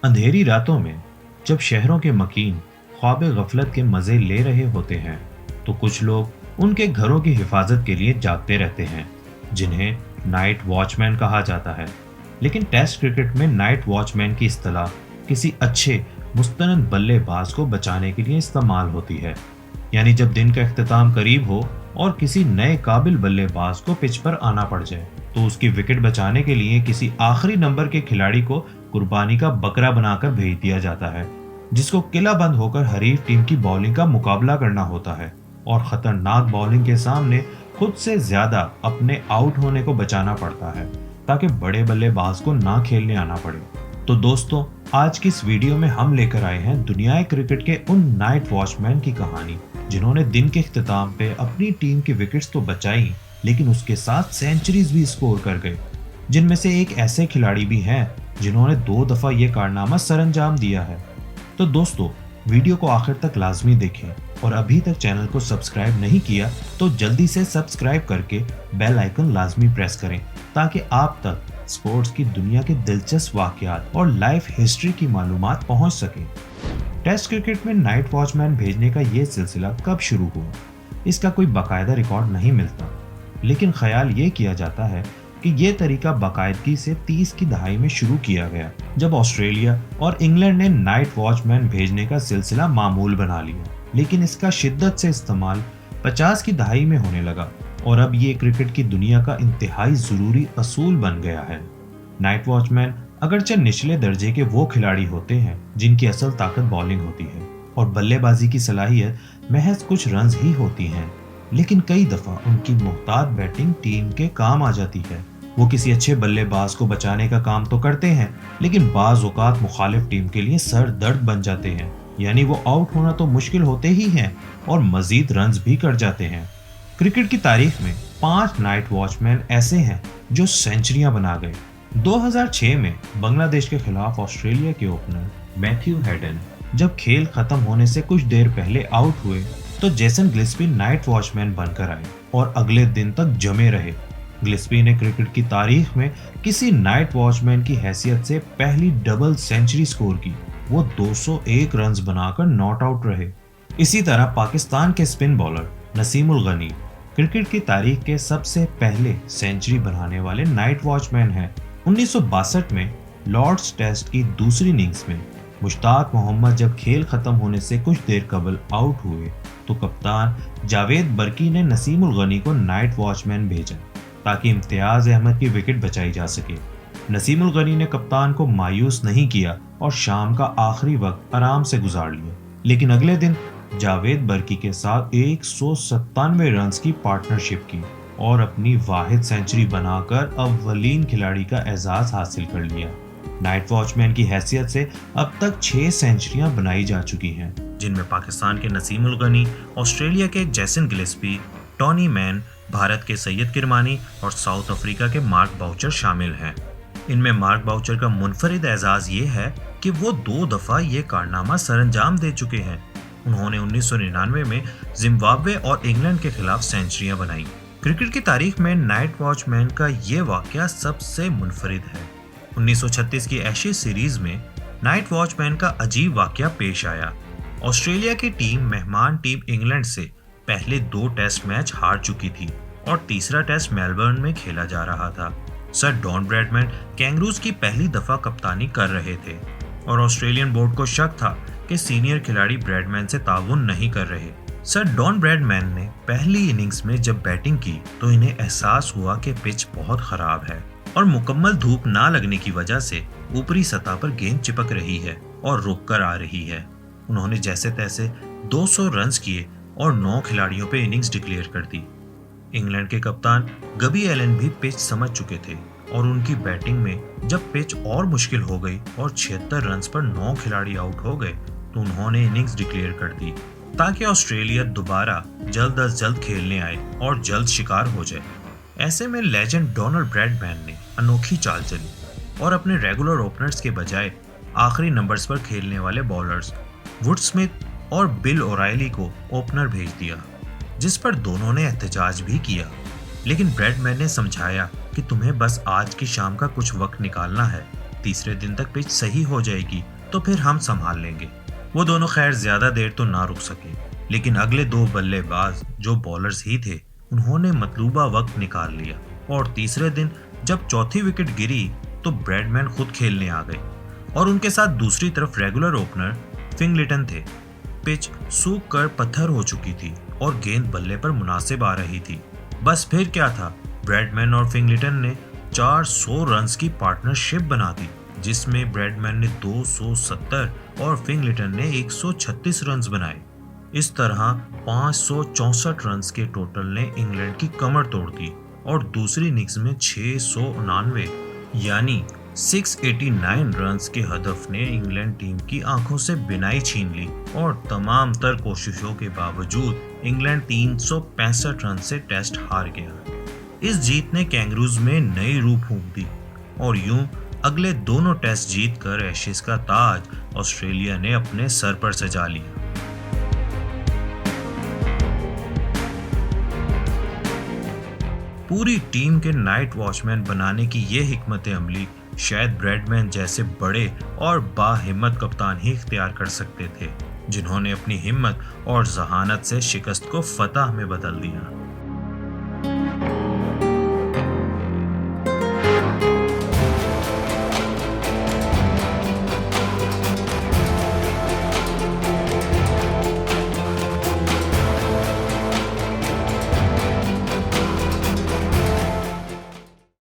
अंधेरी रातों में जब शहरों के मकीन ख्वाब गफलत के मजे ले रहे होते हैं तो कुछ लोग उनके घरों की हिफाजत के लिए जागते रहते हैं, जिन्हें नाइट वॉचमैन कहा जाता है। लेकिन टेस्ट क्रिकेट में नाइट वॉचमैन की इस्तेलाह किसी अच्छे मुस्तनद बल्लेबाज को बचाने के लिए इस्तेमाल होती है। यानी जब दिन का इख्तिताम करीब हो और किसी नए काबिल बल्लेबाज को पिच पर आना पड़ जाए तो उसकी विकेट बचाने के लिए किसी आखिरी नंबर के खिलाड़ी को कुर्बानी का बकरा बनाकर भेज दिया जाता है, जिसको किला बंद होकर हरीफ टीम की बॉलिंग का मुकाबला करना होता है और खतरनाक बॉलिंग के सामने खुद से ज्यादा अपने आउट होने को बचाना पड़ता है ताकि बड़े बल्लेबाज को ना खेलने आना पड़े। तो दोस्तों, आज की इस वीडियो में हम लेकर आए हैं दुनिया क्रिकेट के उन नाइट वॉचमैन की कहानी जिन्होंने दिन के इख्तिताम पे अपनी टीम की विकेट्स तो बचाई, लेकिन उसके साथ सेंचुरीज भी स्कोर कर गए। जिनमें से एक ऐसे खिलाड़ी भी हैं जिन्होंने 2 दफा ये कारनामा सरअंजाम दिया है। तो दोस्तों, वीडियो को आखिर तक लाजमी देखें और अभी तक चैनल को सब्सक्राइब नहीं किया तो जल्दी से सब्सक्राइब करके बेल आइकन लाजमी प्रेस करें ताकि आप तक स्पोर्ट्स की दुनिया के दिलचस्प वाकयात और लाइफ हिस्ट्री की मालूमात पहुंच सके। टेस्ट क्रिकेट में नाइट वॉचमैन भेजने का ये सिलसिला कब शुरू हुआ, इसका कोई बाकायदा रिकॉर्ड नहीं मिलता, लेकिन ख्याल ये किया जाता है कि ये तरीका बाकायदगी से 30 की दहाई में शुरू किया गया, जब ऑस्ट्रेलिया और इंग्लैंड ने नाइट वॉचमैन भेजने का सिलसिला मामूल बना लिया। लेकिन इसका शिद्दत से इस्तेमाल 50 की दहाई में होने लगा और अब ये क्रिकेट की दुनिया का इंतहाई जरूरी असूल बन गया है। नाइट वॉचमैन अगरचे निचले दर्जे के वो खिलाड़ी होते हैं जिनकी असल ताकत बॉलिंग होती है और बल्लेबाजी की सलाहियत महज कुछ रन्स ही होती हैं, लेकिन कई दफा उनकी मुहतात बैटिंग टीम के काम आ जाती है। वो किसी अच्छे बल्लेबाज को बचाने का काम तो करते हैं, लेकिन बाज औकात मुखालिफ टीम के लिए सर दर्द बन जाते हैं। यानी वो आउट होना तो मुश्किल होते ही हैं और मजीद रन्स भी कर जाते हैं। क्रिकेट की तारीख में 5 नाइट वॉचमैन ऐसे हैं जो सेंचुरियां बना गए। 2006 में बांग्लादेश के खिलाफ ऑस्ट्रेलिया के ओपनर मैथ्यू हेडन जब खेल खत्म होने से कुछ देर पहले आउट हुए तो जेसन गिल्स्पी नाइट वॉचमैन बनकर आए और अगले दिन तक जमे रहे। गिल्स्पी ने क्रिकेट की तारीख में किसी नाइट वॉचमैन की हैसियत से पहली डबल सेंचुरी स्कोर की। वो 201 रन्स बनाकर नॉट आउट रहे। इसी तरह पाकिस्तान के स्पिन बॉलर नसीम उल गनी क्रिकेट की तारीख के सबसे पहले सेंचुरी बनाने वाले नाइट वॉचमैन हैं। 1962 में लॉर्ड्स टेस्ट की दूसरी इनिंग्स में मुश्ताक मोहम्मद जब खेल खत्म होने से कुछ देर कबल आउट हुए तो कप्तान जावेद बर्की ने नसीम उल गनी को नाइट वॉचमैन भेजा ताकि इम्तियाज अहमद की विकेट बचाई जा सके। नसीम उल गनी ने कप्तान को मायूस नहीं किया और शाम का आखिरी वक्त आराम से गुजार लिया, लेकिन अगले दिन जावेद बर्की के साथ 197 रन्स की पार्टनरशिप की और अपनी वाहिद सेंचुरी बनाकर अव्वलीन खिलाड़ी का एजाज हासिल कर लिया। नाइट वॉचमैन की हैसियत से अब तक 6 सेंचुरियां बनाई जा चुकी हैं, जिनमें पाकिस्तान के नसीम उल गनी, ऑस्ट्रेलिया के जेसन गिल्स्पी, टॉनी मैन, भारत के सैयद किरमानी और साउथ अफ्रीका के मार्क बाउचर शामिल हैं। इनमें मार्क बाउचर का मुनफरिद एजाज ये है कि वो 2 दफा ये कारनामा सरअंजाम दे चुके हैं। उन्होंने 1999 में जिम्बाब्वे और इंग्लैंड के खिलाफ सेंचुरियां बनाई। क्रिकेट की तारीख में नाइट वॉचमैन का ये वाकया सबसे मुनफरिद है। 1936 की एशेज सीरीज में नाइट वॉचमैन का अजीब वाकया पेश आया। ऑस्ट्रेलिया की टीम मेहमान टीम इंग्लैंड से पहले 2 टेस्ट मैच हार चुकी थी और तीसरा टेस्ट मेलबर्न में खेला जा रहा था। सर डॉन ब्रैडमैन कैंगरूज की पहली दफा कप्तानी कर रहे थे और ऑस्ट्रेलियन बोर्ड को शक था कि सीनियर खिलाड़ी ब्रैडमैन से ताउन नहीं कर रहे। सर डॉन ब्रैडमैन ने पहली इनिंग्स में जब बैटिंग की तो इन्हें एहसास हुआ कि पिच बहुत खराब है और मुकम्मल धूप ना लगने की वजह से ऊपरी सतह पर गेंद चिपक रही है और रुक कर आ रही है। उन्होंने जैसे तैसे 200 रन्स किए और 9 खिलाड़ियों पे इनिंग्स डिक्लेयर कर दी। इंग्लैंड के कप्तान गबी एलन भी पिच समझ चुके थे और उनकी बैटिंग में जब पिच और मुश्किल हो गई और 76 रन्स पर 9 खिलाड़ी आउट हो गए तो उन्होंने इनिंग्स डिक्लेयर कर दी ताकि ऑस्ट्रेलिया दोबारा जल्द अज जल्द खेलने आए और जल्द शिकार हो जाए। ऐसे में लेजेंड डोनाल्ड ब्रैडमैन ने अनोखी चाल चली और अपने रेगुलर ओपनर्स के बजाय आखिरी नंबर्स पर खेलने वाले बॉलर्स वुड स्मिथ और बिल ओराइली को ओपनर भेज दिया, जिस पर दोनों ने एहतजाज भी किया। लेकिन ब्रैडमैन ने समझाया कि तुम्हें बस आज की शाम का कुछ वक्त निकालना है, तीसरे दिन तक पिच सही हो जाएगी तो फिर हम संभाल लेंगे। वो दोनों खैर ज्यादा देर तो ना रुक सके, लेकिन अगले दो बल्लेबाज जो बॉलर्स ही थे उन्होंने मतलूबा वक्त निकाल लिया और तीसरे दिन जब चौथी विकेट गिरी तो ब्रैडमैन खुद खेलने आ गए और उनके साथ दूसरी तरफ रेगुलर ओपनर फिंगलेटन थे। पिच सूख कर पत्थर हो चुकी थी और गेंद बल्ले पर मुनासिब आ रही थी। बस फिर क्या था, ब्रैडमैन और फिंगलेटन ने 400 रन्स की पार्टनरशिप बना दी, जिसमें ब्रैडमैन ने 270 और फिंगलेटन ने 136 रन्स बनाए। इस तरह 564 रन्स के टोटल ने इंग्लैंड की कमर तोड़ दी और दूसरी इनिंग्स में 699 यानी 689 रन्स के हदफ ने इंग्लैंड टीम की आंखों से बिनाई छीन ली और तमाम तर कोशिशों के बावजूद इंग्लैंड 365 रन से टेस्ट हार गया। इस जीत ने कैंगरूज में नई रूह फूंक दी और यूं अगले दोनों टेस्ट जीतकर एशेज का ताज ऑस्ट्रेलिया ने अपने सर पर सजा लिया। पूरी टीम के नाइट वॉचमैन बनाने की ये हिकमत अमली शायद ब्रैडमैन जैसे बड़े और बाहिम्मत कप्तान ही इख्तियार कर सकते थे, जिन्होंने अपनी हिम्मत और जहानत से शिकस्त को फतह में बदल दिया।